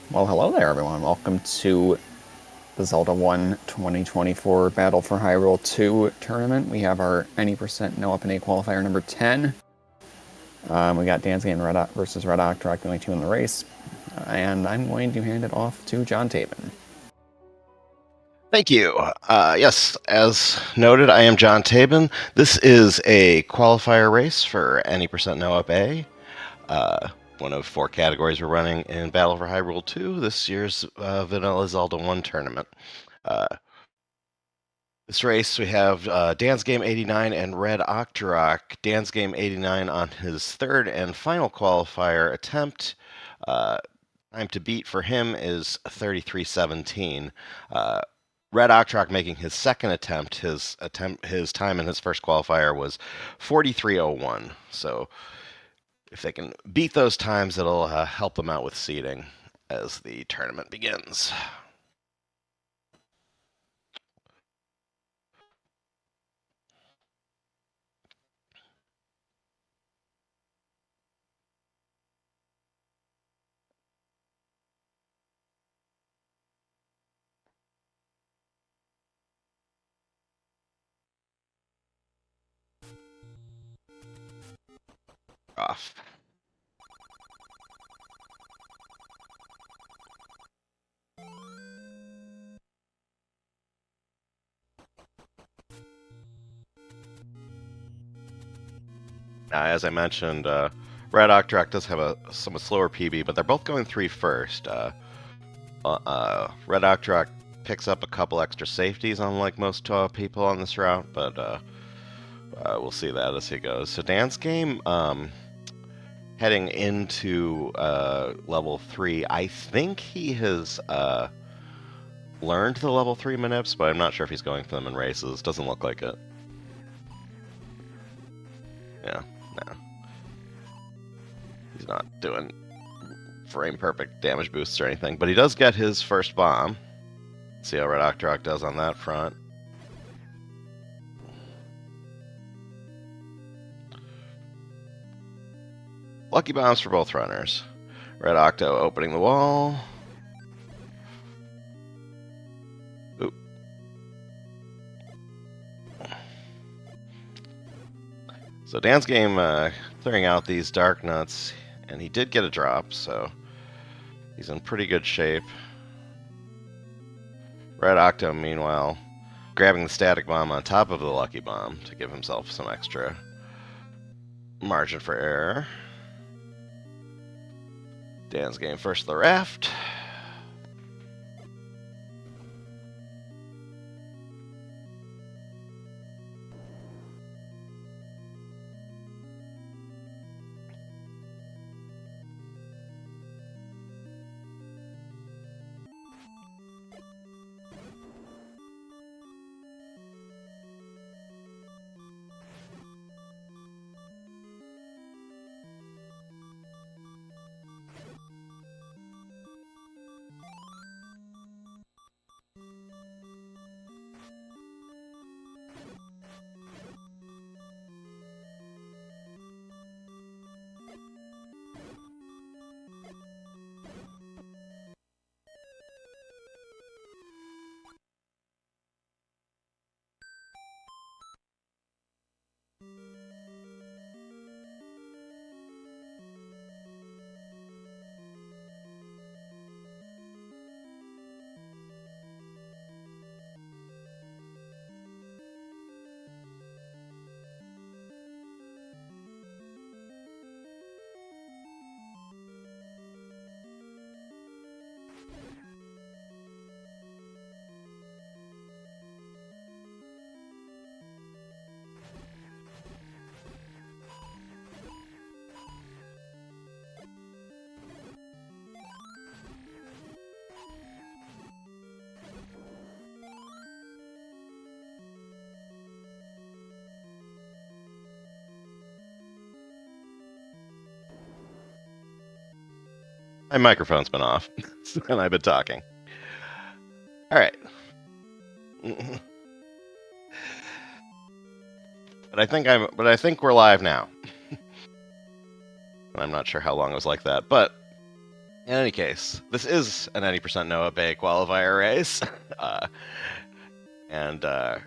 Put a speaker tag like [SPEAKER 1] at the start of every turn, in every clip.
[SPEAKER 1] Well, hello there, everyone. Welcome to the Zelda 1 2024 Battle for Hyrule 2 tournament. We have our 90% no Up+A qualifier number 10. We got Dansgame versus Red Octorok, the only two in the race. And I'm going to hand it off to John Tabin.
[SPEAKER 2] Thank you. Yes, as noted, I am John Tabin. This is a qualifier race for any percent no Up+A. One of four categories we're running in Battle for Hyrule 2, this year's Vanilla Zelda 1 tournament. This race, we have Dansgame 89 and Red Octorok. Dansgame 89 on his third and final qualifier attempt. Time to beat for him is 33:17. Red Octorok making his second attempt. His time in his first qualifier was 43:01. So if they can beat those times, it'll help them out with seeding as the tournament begins. Off. As I mentioned, Red Octorok does have a somewhat slower PB, but they're both going 3 first. Red Octorok picks up a couple extra safeties, unlike most people on this route, but we'll see that as he goes. So Dansgame, heading into level 3, I think he has learned the level 3 manips, but I'm not sure if he's going for them in races. Doesn't look like it. Yeah, no. He's not doing frame perfect damage boosts or anything, but he does get his first bomb. See how Red Octorok does on that front. Lucky bombs for both runners. Red Octo opening the wall. Oop. So Dansgame clearing out these dark nuts, and he did get a drop, so he's in pretty good shape. Red Octo, meanwhile, grabbing the static bomb on top of the lucky bomb to give himself some extra margin for error. Dansgame first to the raft. My microphone's been off, and I've been talking. All right. But I think we're live now. I'm not sure how long it was like that, but In any case, this is an 90% no Up+A qualifier race. and so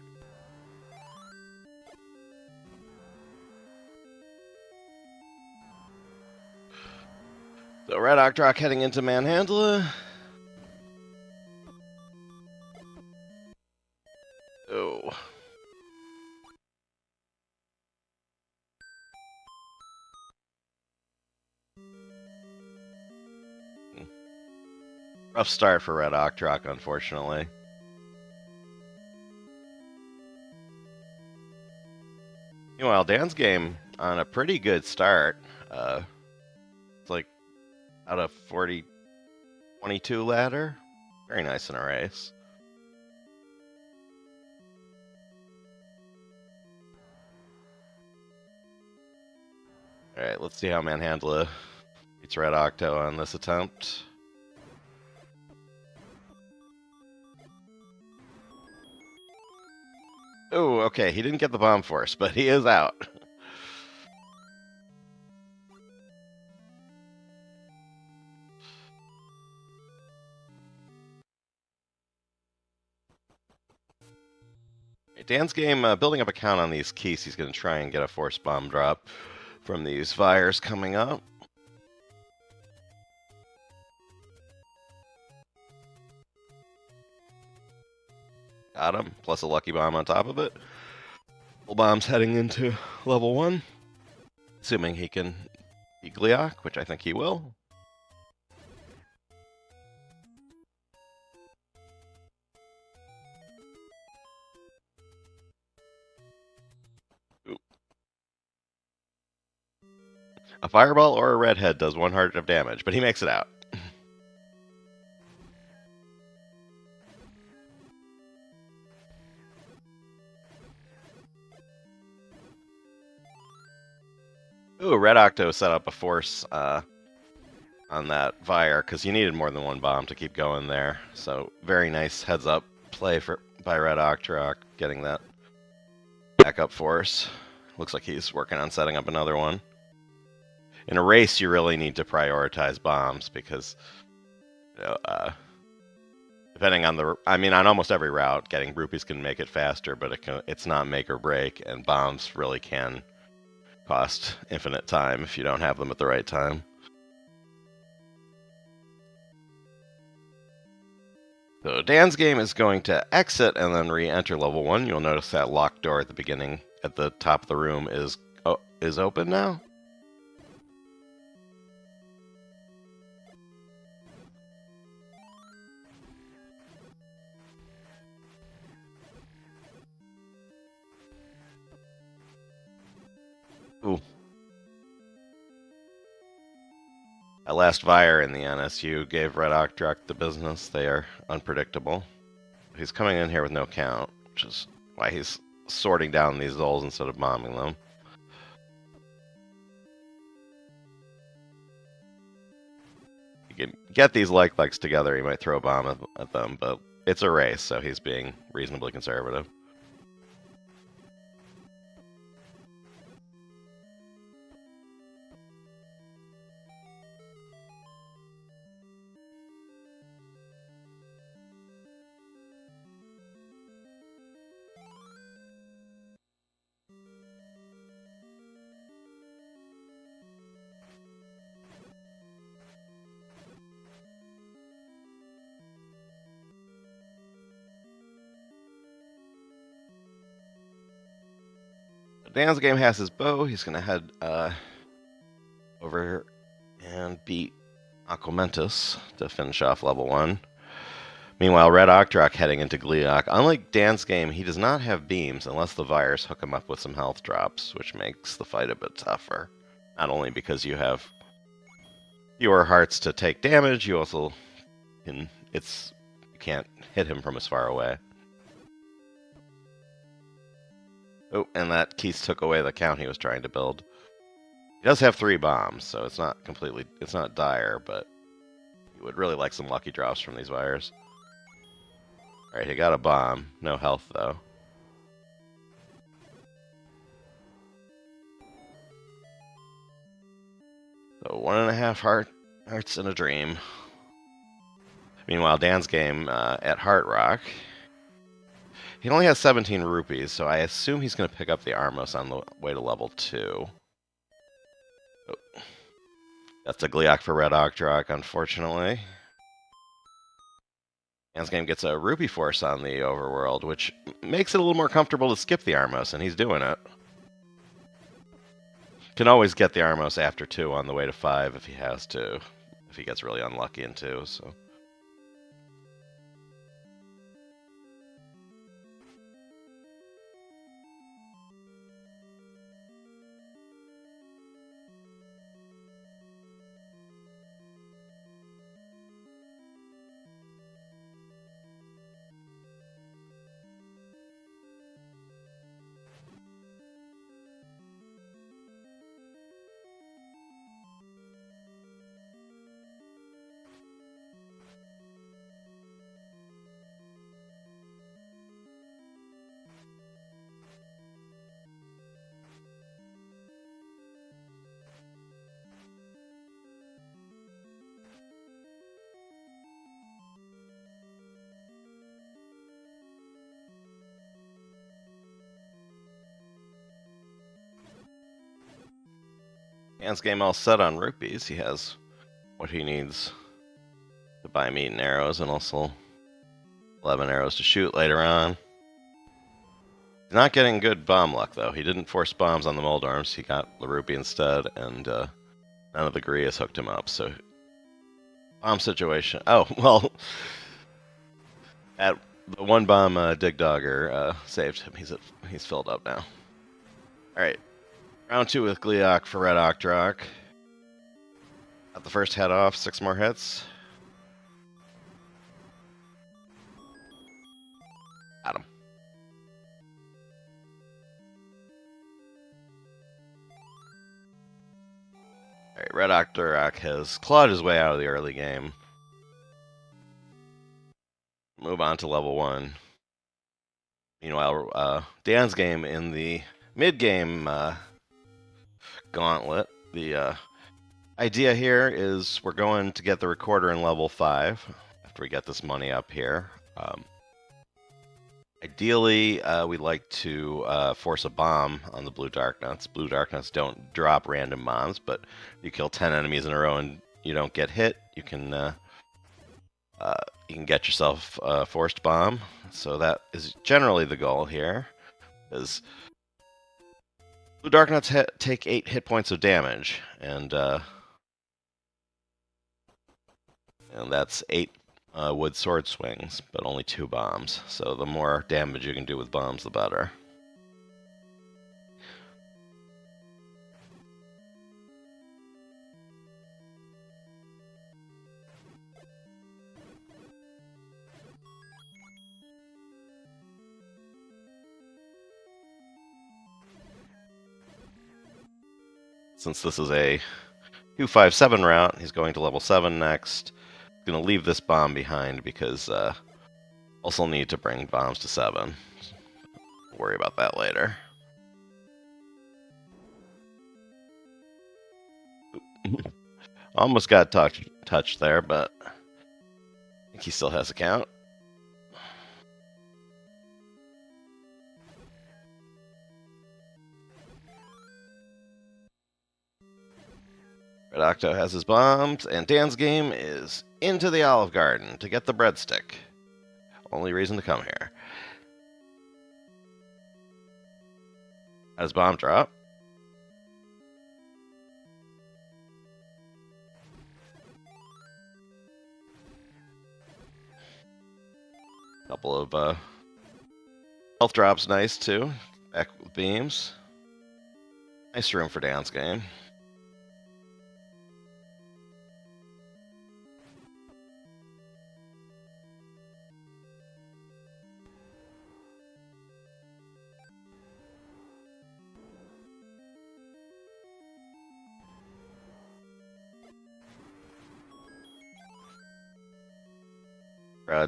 [SPEAKER 2] Red Octrock heading into Manhandla. Oh. Rough start for Red Octrock, unfortunately. Meanwhile, Dan's game on a pretty good start. It's like out of 40, 22 ladder. Very nice in a race. Alright, let's see how Manhandla beats Red Octo on this attempt. Oh, okay, he didn't get the bomb force, but he is out. Dan's game, building up a count on these keys, he's going to try and get a force bomb drop from these fires coming up. Got him, plus a lucky bomb on top of it. Full bomb's heading into level 1, assuming he can beat Gliok, which I think he will. A fireball or a redhead does 1 heart of damage, but he makes it out. Ooh, Red Octo set up a force on that fire because you needed more than 1 bomb to keep going there. So very nice heads up play by Red Octrock getting that backup force. Looks like he's working on setting up another one. In a race, you really need to prioritize bombs because, you know, depending on on almost every route, getting rupees can make it faster, but it's not make or break, and bombs really can cost infinite time if you don't have them at the right time. So Dan's game is going to exit and then re-enter level 1. You'll notice that locked door at the beginning, at the top of the room, is open now. Ooh. That last Fire in the NSU gave Red Octrock the business. They are unpredictable. He's coming in here with no count, which is why he's sorting down these Zols instead of bombing them. You can get these likes together, he might throw a bomb at them, but it's a race, so he's being reasonably conservative. Dan's game has his bow. He's going to head over and beat Aquamentus to finish off level 1. Meanwhile, Red Octrock heading into Gliok. Unlike Dan's game, he does not have beams unless the Virus hook him up with some health drops, which makes the fight a bit tougher. Not only because you have fewer hearts to take damage, you also you can't hit him from as far away. Oh, and that Keith took away the count he was trying to build. He does have 3 bombs, so it's not dire, but you would really like some lucky drops from these wires. Alright, he got a bomb. No health, though. So 1.5 heart Hearts in a Dream. Meanwhile, Dan's game at Heart Rock. He only has 17 rupees, so I assume he's going to pick up the Armos on the way to level 2. Oh. That's a Gliok for Red Octorok, unfortunately. Dan's game gets a Rupee Force on the Overworld, which makes it a little more comfortable to skip the Armos, and he's doing it. Can always get the Armos after 2 on the way to 5 if he has to, if he gets really unlucky in 2, so... Dan's game all set on rupees. He has what he needs to buy meat and arrows, and also 11 arrows to shoot later on. He's not getting good bomb luck, though. He didn't force bombs on the Moldorms. He got the rupee instead, and none of the Grias hooked him up, so... Bomb situation. Oh, well... At the one bomb, Dig Dogger saved him. He's filled up now. Alright. Round 2 with Gliok for Red Octorok. Got the first head off, 6 more hits. Got him. Alright, Red Octorok has clawed his way out of the early game. Move on to level 1. Meanwhile, Dan's game in the mid-game gauntlet. The idea here is we're going to get the recorder in level 5 after we get this money up here. Ideally, we'd like to force a bomb on the blue Darknuts. Blue Darknuts don't drop random bombs, but you kill 10 enemies in a row and you don't get hit, you can get yourself a forced bomb. So that is generally the goal here. Is Blue Darknuts take 8 hit points of damage, and that's 8 wood sword swings, but only 2 bombs. So the more damage you can do with bombs, the better. Since this is a 257 route, he's going to level 7 next. He's going to leave this bomb behind because also need to bring bombs to 7. Worry about that later. Almost got touched there, but I think he still has a count. Red Octo has his bombs, and Dan's game is into the Olive Garden to get the breadstick. Only reason to come here. Got his bomb drop. Couple of health drops, nice too. Back with beams. Nice room for Dan's game.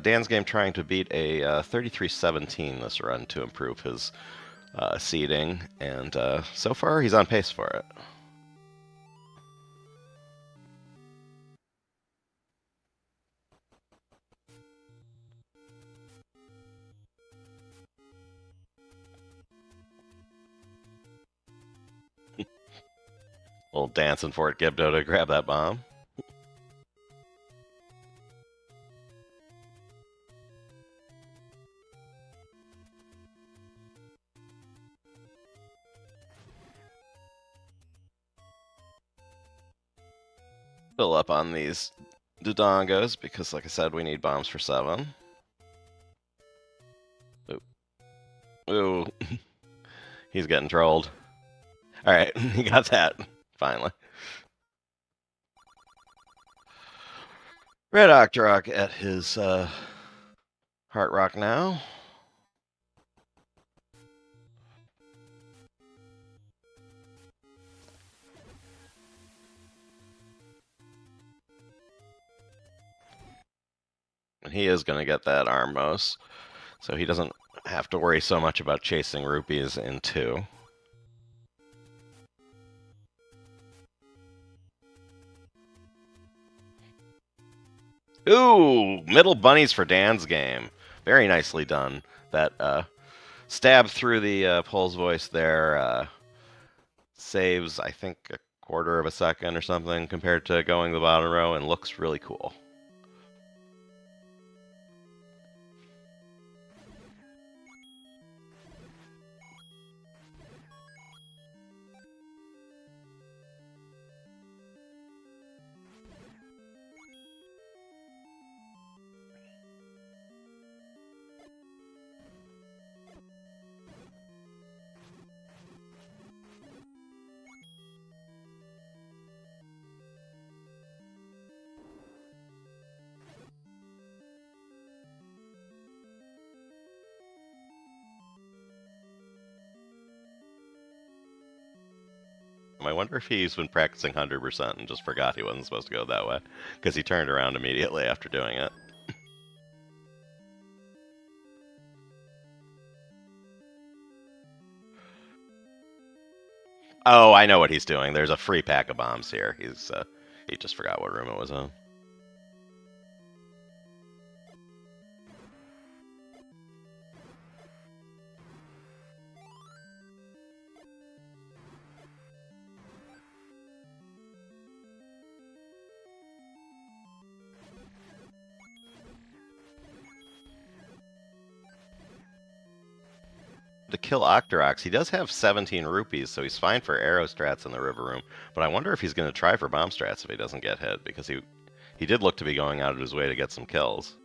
[SPEAKER 2] Dan's game trying to beat a 33-17 this run to improve his seeding, and so far he's on pace for it. Little dancing Fort Gibdo to grab that bomb. Fill up on these Dodongos because, like I said, we need bombs for 7. Ooh. He's getting trolled. Alright, he got that, finally. Red Octorok at his Heart Rock now. And he is going to get that Armos, so he doesn't have to worry so much about chasing rupees in 2. Ooh, middle bunnies for Dan's game. Very nicely done. That stab through the Pole's voice there saves, I think, a quarter of a second or something compared to going the bottom row and looks really cool. I wonder if he's been practicing 100% and just forgot he wasn't supposed to go that way, because he turned around immediately after doing it. Oh, I know what he's doing. There's a free pack of bombs here. He just forgot what room it was in. To kill Octoroks, he does have 17 rupees, so he's fine for arrow strats in the river room. But I wonder if he's going to try for bomb strats if he doesn't get hit, because he did look to be going out of his way to get some kills.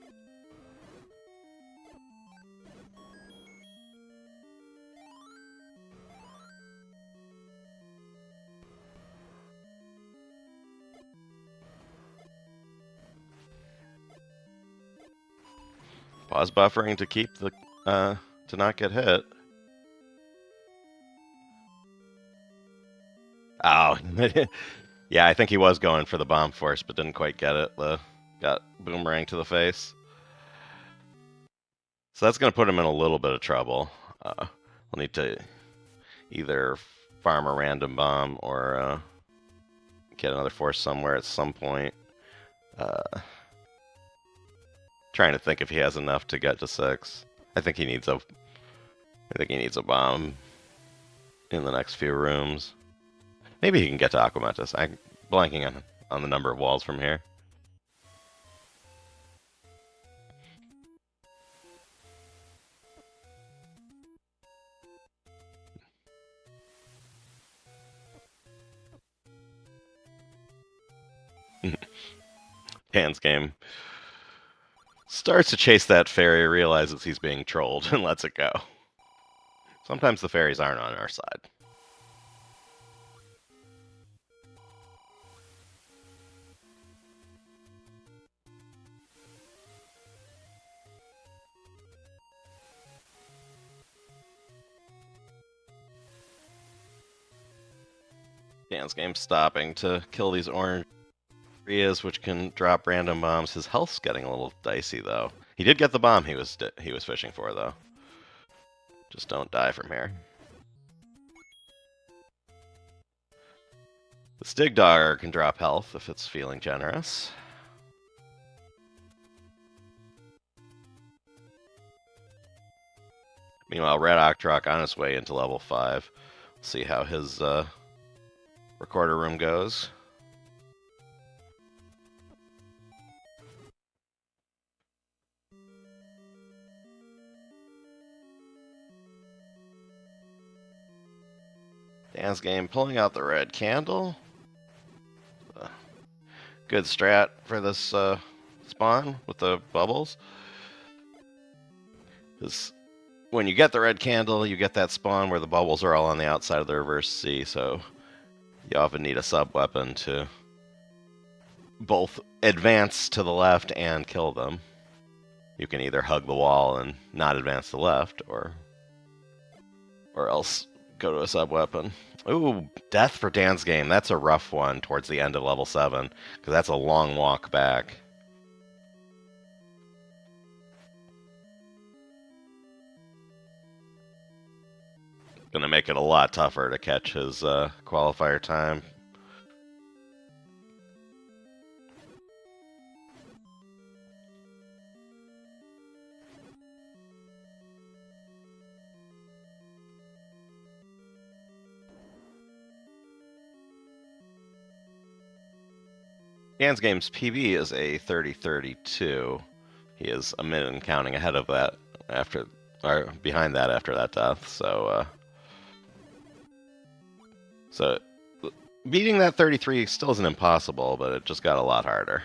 [SPEAKER 2] Pause buffering to keep the to not get hit. Oh, yeah, I think he was going for the bomb force, but didn't quite get it. Got boomerang to the face. So that's going to put him in a little bit of trouble. We'll need to either farm a random bomb or get another force somewhere at some point. Trying to think if he has enough to get to 6. I think he needs a bomb in the next few rooms. Maybe he can get to Aquamentus. I'm blanking on the number of walls from here. Dan's game starts to chase that fairy, realizes he's being trolled, and lets it go. Sometimes the fairies aren't on our side. Dan's game stopping to kill these orange areas, which can drop random bombs. His health's getting a little dicey, though. He did get the bomb he was fishing for, though. Just don't die from here. The Stig Dogger can drop health if it's feeling generous. Meanwhile, Red Octorok on his way into level 5. See how his recorder room goes. Dan's game pulling out the red candle. Good strat for this spawn with the bubbles. Because when you get the red candle, you get that spawn where the bubbles are all on the outside of the reverse C, so you often need a sub-weapon to both advance to the left and kill them. You can either hug the wall and not advance to the left, or else go to a sub-weapon. Ooh, death for Dan's game. That's a rough one towards the end of level 7, because that's a long walk back. Gonna make it a lot tougher to catch his qualifier time. Dan's game's PB is a 30:32. He is a minute and counting ahead of that after, or behind that after that death. So beating that 33 still isn't impossible, but it just got a lot harder.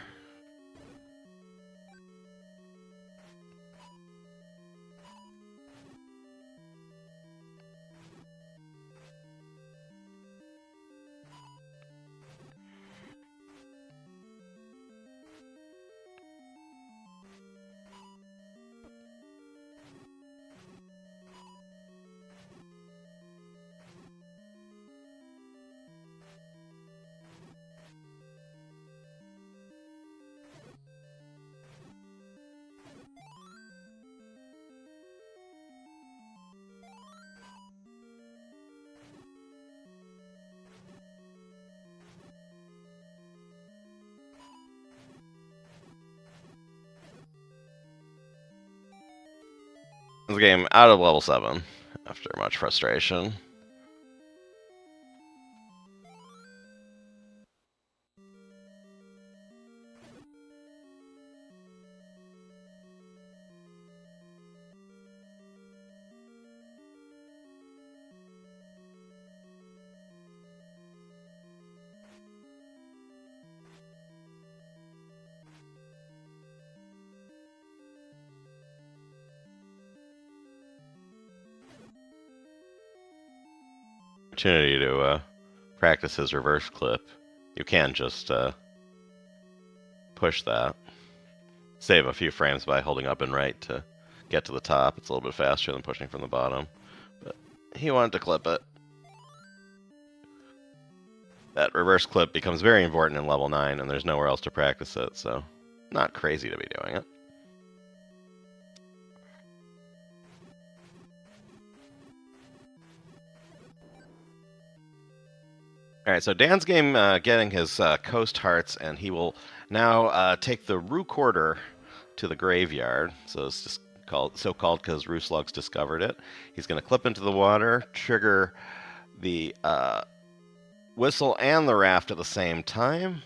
[SPEAKER 2] The game out of level 7 after much frustration. Opportunity to practice his reverse clip. You can just push that. Save a few frames by holding up and right to get to the top. It's a little bit faster than pushing from the bottom. But he wanted to clip it. That reverse clip becomes very important in level 9, and there's nowhere else to practice it, so not crazy to be doing it. All right, so Dan's game getting his coast hearts, and he will now take the Rue Quarter to the graveyard. So it's just so-called because Rue Slugs discovered it. He's going to clip into the water, trigger the whistle and the raft at the same time.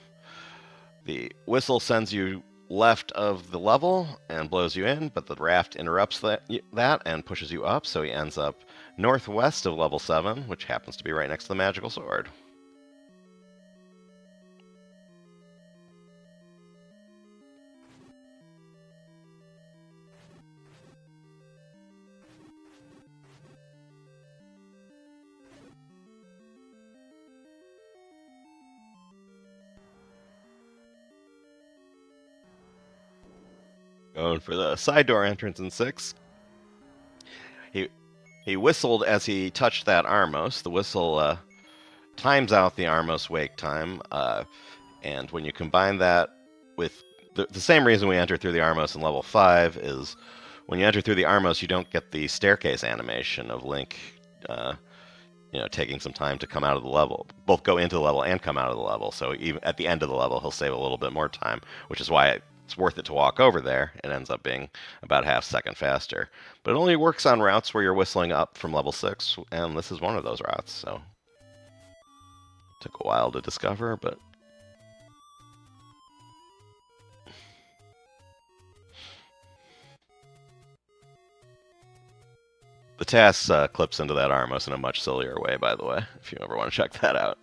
[SPEAKER 2] The whistle sends you left of the level and blows you in, but the raft interrupts that and pushes you up, so he ends up northwest of level 7, which happens to be right next to the magical sword. Going for the side door entrance in 6. He whistled as he touched that Armos. The whistle times out the Armos wake time, and when you combine that with the same reason we enter through the Armos in level 5 is when you enter through the Armos, you don't get the staircase animation of Link, taking some time to come out of the level. Both go into the level and come out of the level. So even at the end of the level, he'll save a little bit more time, which is why it's worth it to walk over there. It ends up being about half a second faster. But it only works on routes where you're whistling up from level 6, and this is one of those routes, so Took a while to discover, but the TAS clips into that Armos in a much sillier way, by the way, if you ever want to check that out.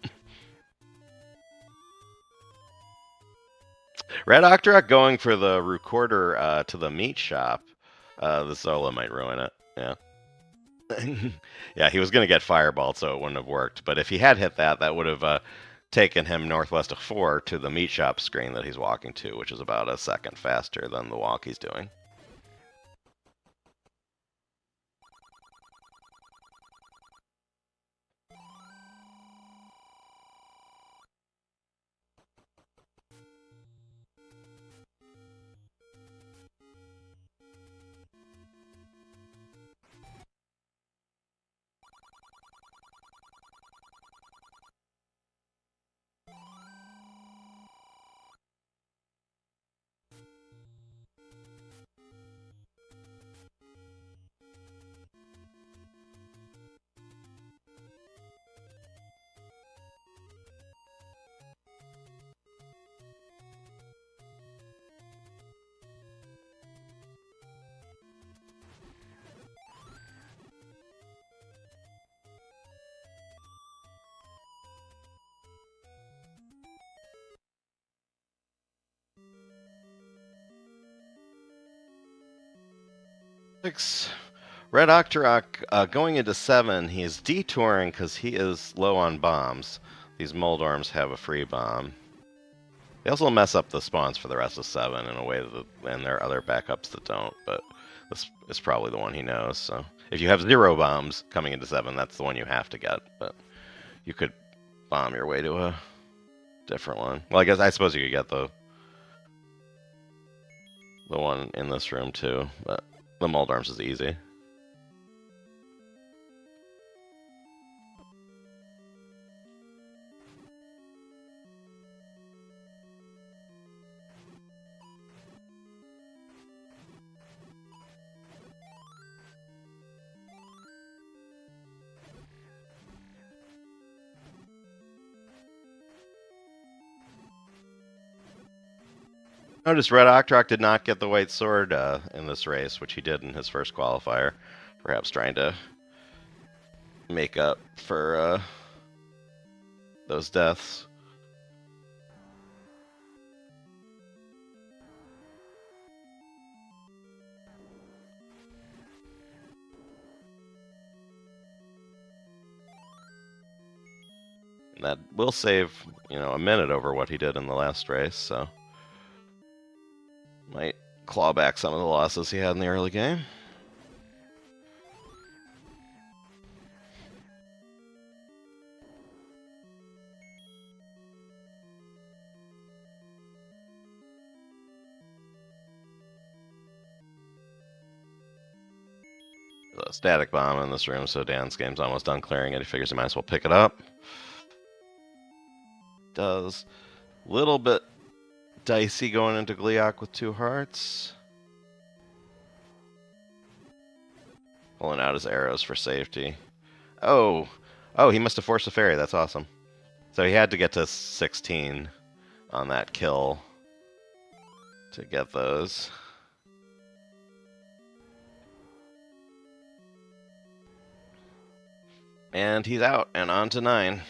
[SPEAKER 2] Red Octorok going for the recorder to the meat shop. The Zola might ruin it. Yeah. Yeah, he was going to get fireballed, so it wouldn't have worked. But if he had hit that, that would have taken him northwest of 4 to the meat shop screen that he's walking to, which is about a second faster than the walk he's doing. Red Octorok going into 7, he is detouring because he is low on bombs. These Moldorms have a free bomb. They also mess up the spawns for the rest of 7 in a way that, and there are other backups that don't, but this is probably the one he knows. So if you have 0 bombs coming into 7, that's the one you have to get, but you could bomb your way to a different one. Well, I suppose you could get the one in this room too, but the Moldorms is easy. Notice Red Octorok did not get the white sword in this race, which he did in his first qualifier, perhaps trying to make up for those deaths. And that will save, a minute over what he did in the last race, so might claw back some of the losses he had in the early game. There's a static bomb in this room, so Dan's game's almost done clearing it. He figures he might as well pick it up. Does. Little bit dicey going into Gliok with 2 hearts. Pulling out his arrows for safety. Oh, he must have forced a fairy. That's awesome. So he had to get to 16 on that kill to get those. And he's out and on to 9.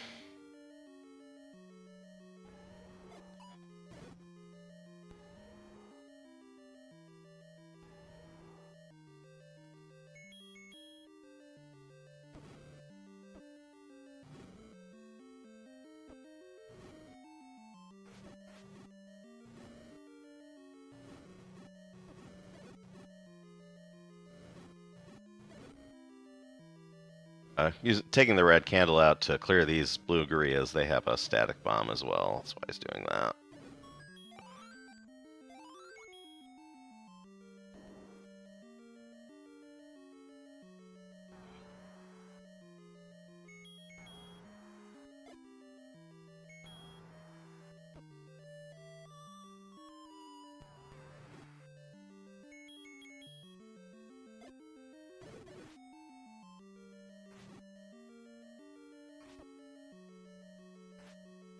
[SPEAKER 2] Taking the red candle out to clear these blue Gurias, they have a static bomb as well. That's why he's doing that.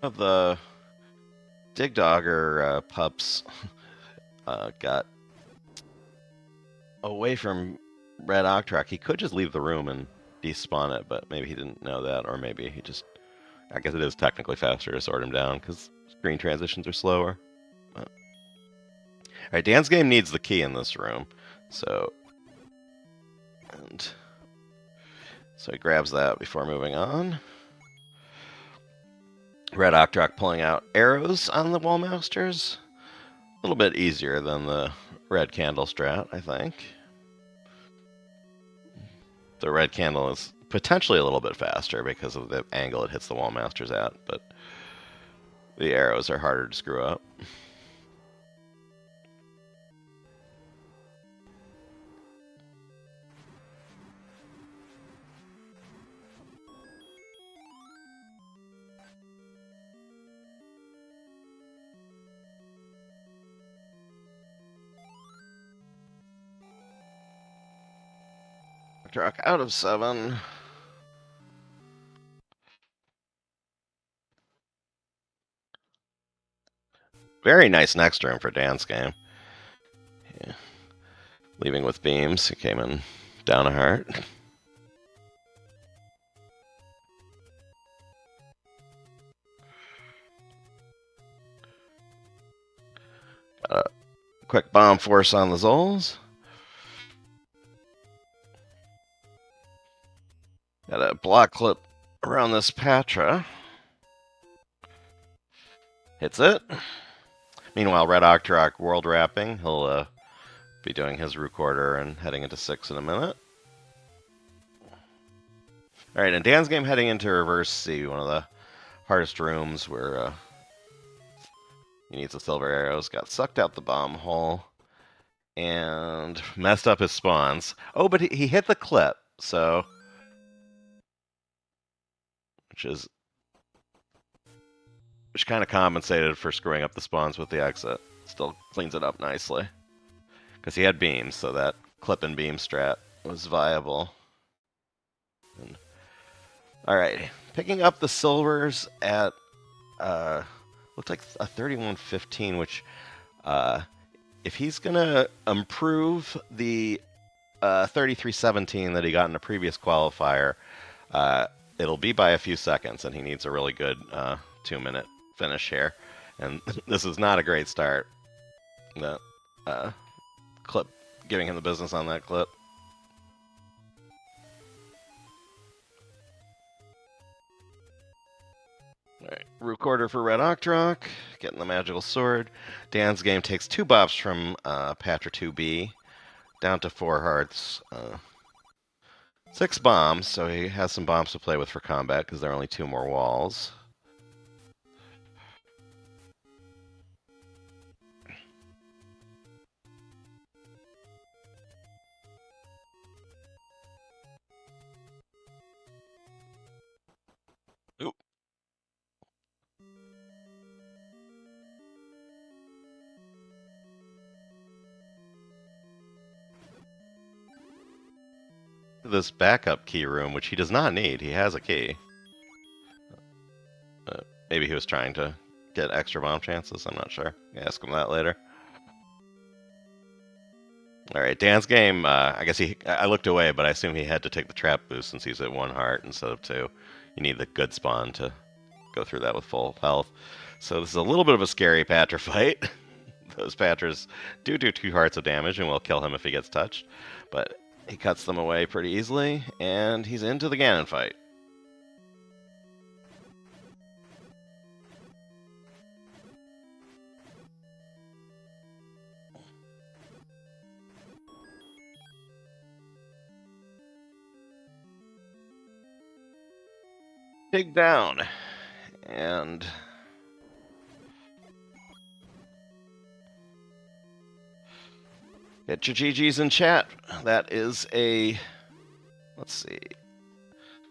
[SPEAKER 2] of the Dig Dogger pups got away from Red Octrock. He could just leave the room and despawn it, but maybe he didn't know that, or maybe he just... I guess it is technically faster to sort him down, because screen transitions are slower. But... Alright, Dan's game needs the key in this room, so... So he grabs that before moving on. Red Octrock pulling out arrows on the Wall Masters. A little bit easier than the red candle strat, I think. The red candle is potentially a little bit faster because of the angle it hits the Wall Masters at, but the arrows are harder to screw up. Truck out of 7. Very nice next turn for Dan's game. Yeah. Leaving with beams, he came in down a heart. Got a quick bomb force on the Zols. Got a block clip around this Patra. Hits it. Meanwhile, Red Octrock world wrapping. He'll be doing his recorder and heading into 6 in a minute. Alright, and Dan's game heading into reverse C, one of the hardest rooms where he needs the silver arrows. Got sucked out the bomb hole and messed up his spawns. Oh, but he hit the clip, so... Which kind of compensated for screwing up the spawns with the exit. Still cleans it up nicely. Because he had beams, so that clip and beam strat was viable. Alright, picking up the silvers at, looks like a 31.15, which, if he's going to improve the 33.17 that he got in a previous qualifier, it'll be by a few seconds, and he needs a really good 2-minute finish here. And this is not a great start. That clip, giving him the business on that clip. Alright, recorder for Red Octrock, getting the magical sword. Dan's game takes 2 bops from Patra 2B, down to 4 hearts. 6 bombs, so he has some bombs to play with for combat, because there are only 2 more walls. Oop. This backup key room, which he does not need. He has a key. Maybe he was trying to get extra bomb chances. I'm not sure. Ask him that later. Alright, Dan's game, I guess I looked away, but I assume he had to take the trap boost since he's at 1 heart instead of 2. You need the good spawn to go through that with full health. So this is a little bit of a scary Patra fight. Those Patras do 2 hearts of damage and will kill him if he gets touched. But he cuts them away pretty easily, and he's into the Ganon fight. Dig down, and get your GGs in chat. That is a, let's see,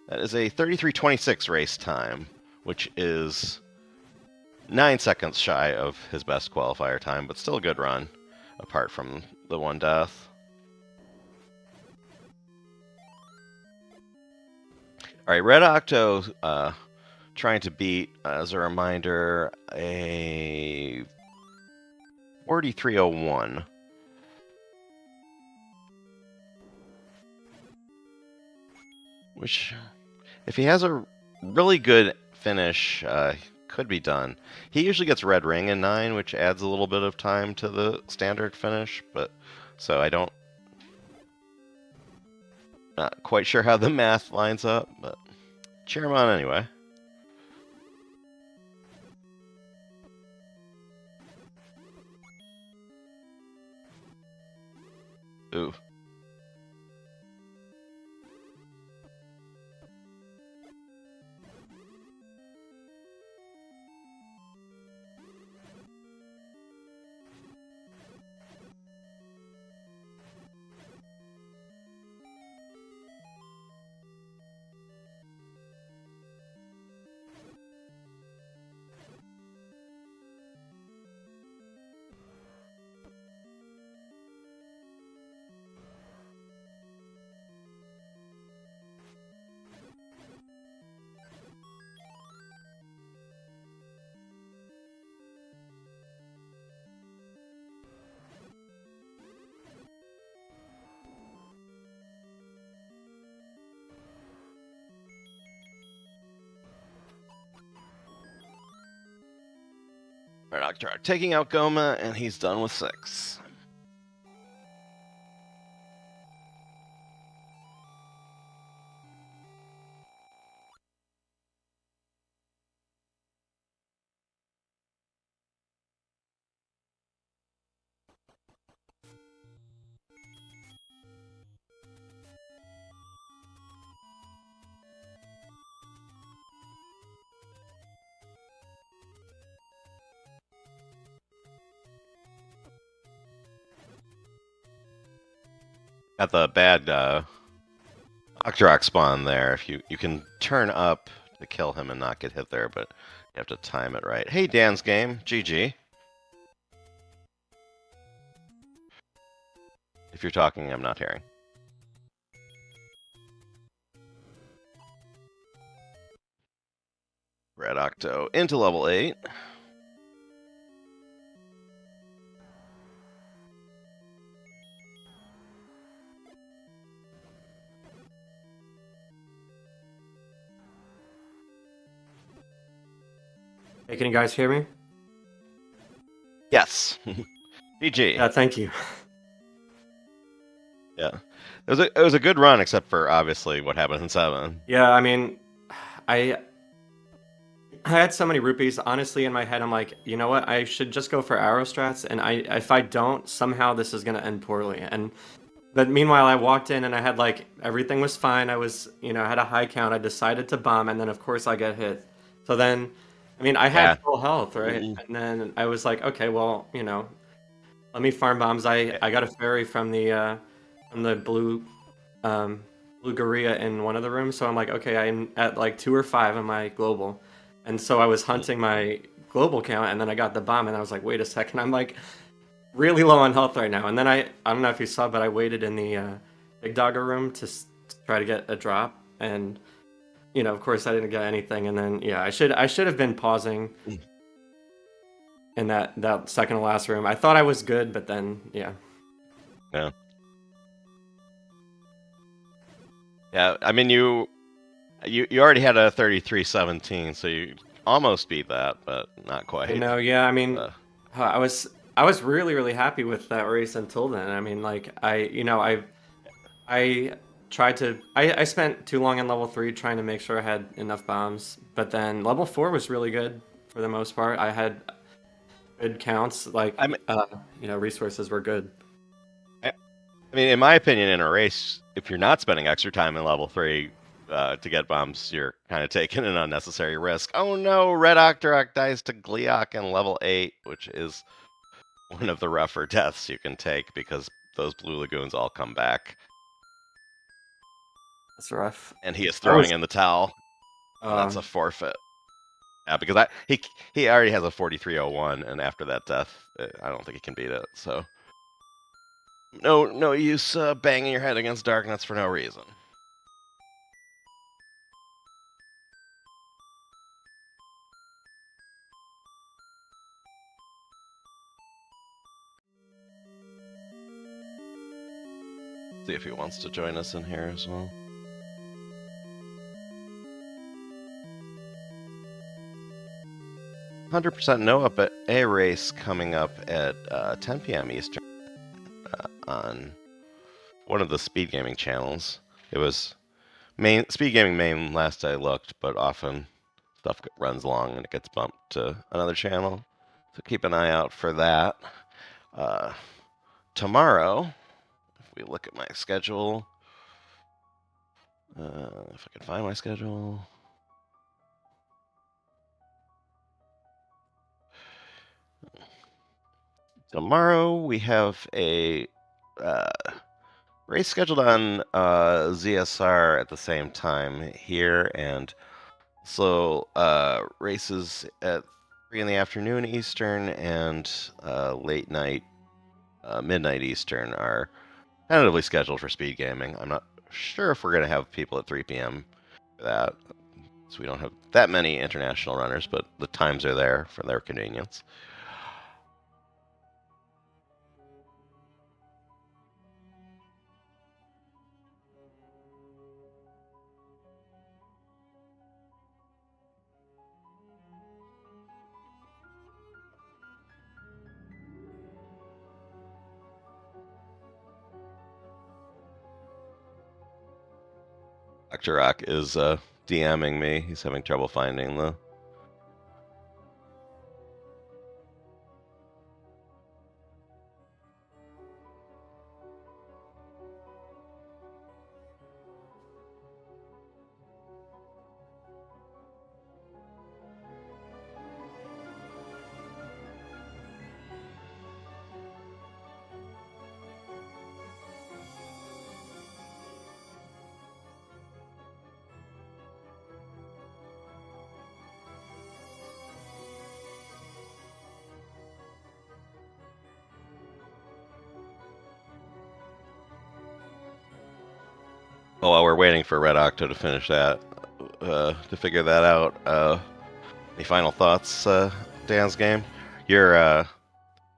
[SPEAKER 2] that is a 33:26 race time, which is 9 seconds shy of his best qualifier time, but still a good run, apart from the 1 death. All right, Red Octo trying to beat, as a reminder, a 4301. Which, if he has a really good finish, could be done. He usually gets red ring in 9, which adds a little bit of time to the standard finish, but so I don't... Not quite sure how the math lines up, but cheer him on anyway. Ooh. Octorok taking out Goma, and he's done with 6. Got the bad Octorok spawn there. If you can turn up to kill him and not get hit there, but you have to time it right. Hey, Dan's game, GG. If you're talking, I'm not hearing. Red Octo into level 8.
[SPEAKER 3] Hey, can you guys hear me?
[SPEAKER 2] Yes. GG.
[SPEAKER 3] Yeah, thank you.
[SPEAKER 2] Yeah. It was a good run, except for obviously what happened in 7.
[SPEAKER 3] Yeah, I mean, I had so many rupees. Honestly, in my head, I'm like, you know what? I should just go for arrow strats, and if I don't, somehow this is gonna end poorly. But meanwhile, I walked in and I had like everything was fine. I was, I had a high count. I decided to bomb, and then of course I get hit. So then, I mean, I had
[SPEAKER 2] Yeah.
[SPEAKER 3] full health, right? And then I was like, okay, well, let me farm bombs. I got a fairy from the blue blue Gorilla in one of the rooms, so I'm like, okay, I'm at like 2 or 5 on my global, and so I was hunting my global count, and then I got the bomb, and I was like, wait a second, I'm like really low on health right now, and then I don't know if you saw, but I waited in the big dogger room to try to get a drop, and of course I didn't get anything, and then yeah, I should have been pausing in that second to last room. I thought I was good, but then yeah.
[SPEAKER 2] Yeah, I mean you already had a 33-17, so you almost beat that, but not quite.
[SPEAKER 3] Yeah, I mean, I was really really happy with that race until then. I mean, like I tried to I spent too long in level 3 trying to make sure I had enough bombs, but then level 4 was really good for the most part. I had good counts, like resources were good.
[SPEAKER 2] I mean, in my opinion, in a race, if you're not spending extra time in level 3 to get bombs, you're kind of taking an unnecessary risk. Oh no, Red Octorok dies to Gleeok in level 8, which is one of the rougher deaths you can take because those blue lagoons all come back.
[SPEAKER 3] That's rough.
[SPEAKER 2] And he is throwing in the towel. That's a forfeit. Yeah, because he already has a 4301, and after that death, I don't think he can beat it, so... No use banging your head against darkness for no reason. See if he wants to join us in here as well. "100% no Up+A race coming up at 10 p.m. Eastern on one of the speed gaming channels. It was Speed Gaming main last I looked, but often stuff runs long and it gets bumped to another channel. So keep an eye out for that. Tomorrow, if we look at my schedule, if I can find my schedule. Tomorrow we have a race scheduled on ZSR at the same time here, and so races at 3 in the afternoon Eastern and late night, midnight Eastern are tentatively scheduled for speed gaming. I'm not sure if we're going to have people at 3 p.m. for that, so we don't have that many international runners, but the times are there for their convenience. Dr. Rock is DMing me. He's having trouble finding the... Oh, while we're waiting for Red Octo to finish that, to figure that out, any final thoughts, Dan's game? You're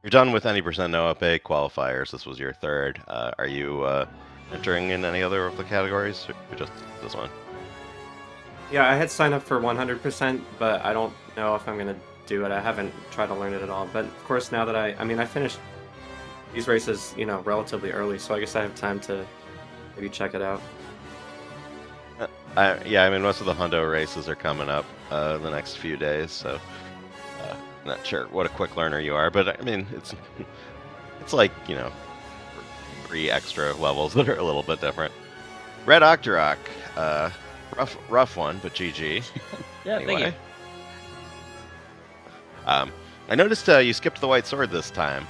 [SPEAKER 2] done with any % no Up+A qualifiers. This was your third. Are you entering in any other of the categories, or just this one?
[SPEAKER 3] Yeah, I had signed up for 100%, but I don't know if I'm gonna do it. I haven't tried to learn it at all. But of course, now that I finished these races, relatively early, so I guess I have time to maybe check it out.
[SPEAKER 2] Yeah, most of the Hundo races are coming up the next few days, so not sure what a quick learner you are, but it's like 3 extra levels that are a little bit different. Red Octorok, rough one, but GG.
[SPEAKER 4] Yeah,
[SPEAKER 2] anyway.
[SPEAKER 4] thank you.
[SPEAKER 2] I noticed you skipped the white sword this time.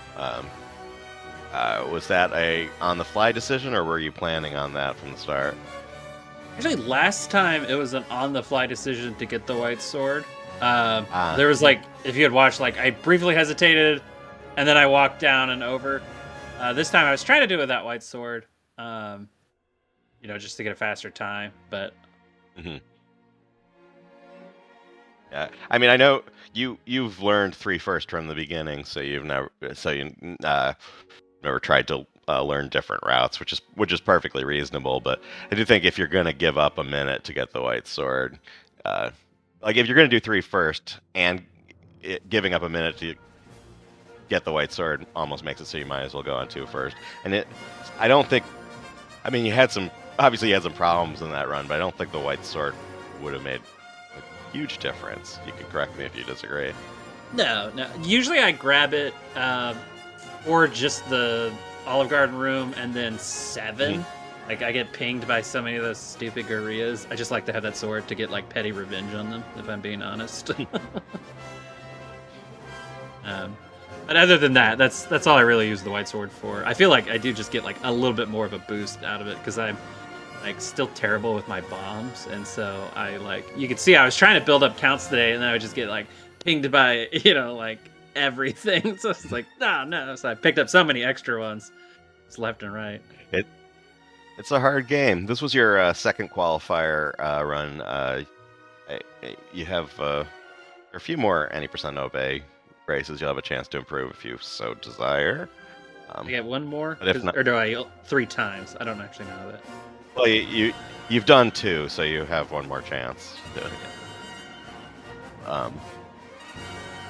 [SPEAKER 2] Was that a on-the-fly decision, or were you planning on that from the start?
[SPEAKER 4] Actually, last time it was an on-the-fly decision to get the white sword. There was if you had watched, I briefly hesitated, and then I walked down and over. This time I was trying to do it with that white sword, just to get a faster time. But
[SPEAKER 2] yeah, I know you've learned 3 first from the beginning, so you never tried to learn different routes, which is perfectly reasonable. But I do think if you're gonna give up a minute to get the white sword, if you're gonna do 3 first and giving up a minute to get the white sword almost makes it so you might as well go on 2 first. And I don't think, you had some problems in that run, but I don't think the white sword would have made a huge difference. You can correct me if you disagree.
[SPEAKER 4] No. Usually I grab it for just the Olive Garden room, and then 7. I get pinged by so many of those stupid gorillas. I just like to have that sword to get petty revenge on them, if I'm being honest. But other than that, that's all I really use the white sword for. I feel like I do just get a little bit more of a boost out of it, because I'm still terrible with my bombs, and so you could see I was trying to build up counts today, and then I would just get pinged by everything. So it's no. So I picked up so many extra ones, just left and right.
[SPEAKER 2] It's a hard game. This was your second qualifier run. You have a few more any % Up+A races. You'll have a chance to improve if you so desire.
[SPEAKER 4] I get one more,
[SPEAKER 2] But if not,
[SPEAKER 4] or do I 3 times? I don't actually know that.
[SPEAKER 2] well, you've done 2, so you have one more chance. Are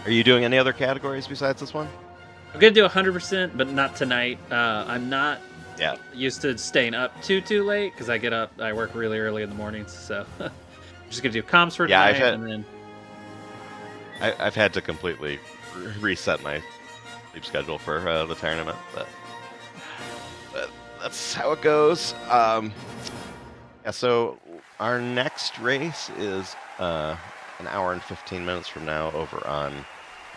[SPEAKER 2] you doing any other categories besides this one?
[SPEAKER 4] I'm gonna do 100%, but not tonight. I'm not
[SPEAKER 2] Yeah.
[SPEAKER 4] used to staying up too late because I work really early in the mornings. So I'm just gonna do comms for tonight, and then
[SPEAKER 2] I've had to completely reset my sleep schedule for the tournament, but that's how it goes. Yeah, so our next race is an hour and 15 minutes from now over on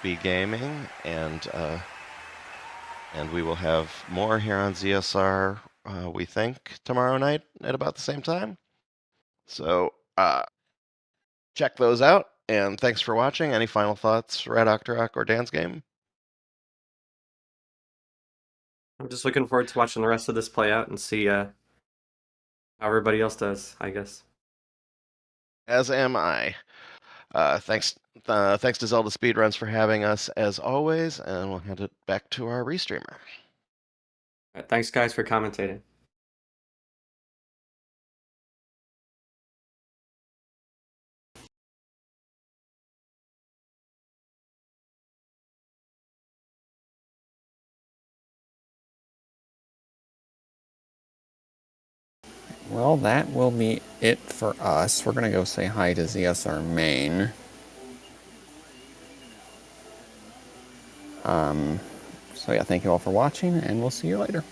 [SPEAKER 2] B Gaming, and we will have more here on ZSR, we think, tomorrow night at about the same time. So check those out, and thanks for watching. Any final thoughts, Red Octorok or Dan's Game?
[SPEAKER 3] I'm just looking forward to watching the rest of this play out and see how everybody else does, I guess.
[SPEAKER 2] As am I. Thanks to ZeldaSpeedRuns for having us as always, and we'll hand it back to our restreamer.
[SPEAKER 3] All right, thanks, guys, for commentating.
[SPEAKER 1] Well, that will be it for us. We're going to go say hi to ZSR main. So yeah, thank you all for watching, and we'll see you later.